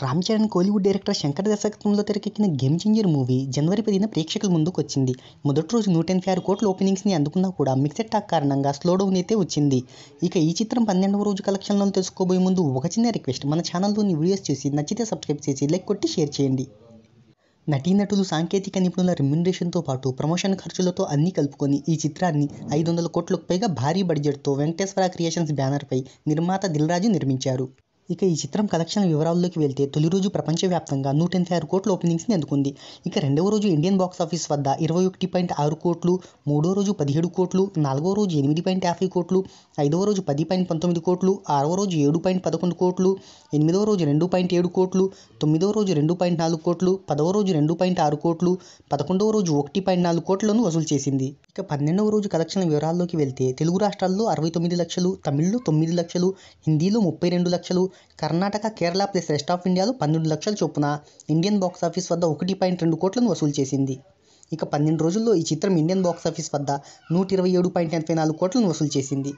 Ram Charan Kollywood director Shankar దర్శకత్వంలో తెరకెక్కిన game changer movie జనవరి 10న ప్రేక్షకుల ముందుకు వచ్చింది. మొదటి రోజు 186 కోట్ల ఓపెనింగ్స్ని అందుకున్నా కూడా మిక్సెడ్ టాక్ కారణంగా స్లో డౌన్ అయితే వచ్చింది. ఇక ఈ చిత్రం 12వ రోజు కలెక్షన్లను తెలుసుకోబోయే ముందు ఒక చిన్న రిక్వెస్ట్, మన ఛానల్లోని వీడియోస్ చూసి నచ్చితే సబ్స్క్రైబ్ చేసి లైక్ కొట్టి షేర్ చేయండి. నటీనటులు, సాంకేతిక నిపుణుల రెమ్యునరేషన్తో పాటు ప్రమోషన్ ఖర్చులతో అన్నీ కలుపుకొని ఈ చిత్రాన్ని 500 కోట్లకు పైగా భారీ బడ్జెట్తో వెంకటేశ్వర క్రియేషన్స్ బ్యానర్పై నిర్మాత దిల్ రాజు నిర్మించారు. ఇక ఈ చిత్రం కలెక్షన్ల వివరాల్లోకి వెళ్తే తొలి రోజు ప్రపంచవ్యాప్తంగా 186 కోట్ల ఓపెనింగ్స్ని అందుకుంది. ఇక రెండవ రోజు ఇండియన్ బాక్సాఫీస్ వద్ద 21.6 కోట్లు, మూడో రోజు 17 కోట్లు, నాలుగో రోజు 8.50 కోట్లు, ఐదవ రోజు 10.19 కోట్లు, ఆరవ రోజు 7.11 కోట్లు, ఎనిమిదవ రోజు 2.7 కోట్లు, తొమ్మిదవ రోజు 2.4 కోట్లు, పదవ రోజు 2.6 కోట్లు, 11వ రోజు 1.4 కోట్లను వసూలు చేసింది. ఇక 12వ రోజు కలెక్షన్ల వివరాల్లోకి వెళ్తే తెలుగు రాష్ట్రాల్లో 69 లక్షలు, తమిళ్లో 9 లక్షలు, హిందీలో 32 లక్షలు, Karnataka, Kerala plus rest of ఇండియాలో 12 లక్షల చొప్పున ఇండియన్ బాక్సాఫీస్ వద్ద 1.2 కోట్లను వసూలు చేసింది. ఇక 12 రోజుల్లో ఈ చిత్రం ఇండియన్ బాక్సాఫీస్ వద్ద 127.84 కోట్లను వసూలు చేసింది.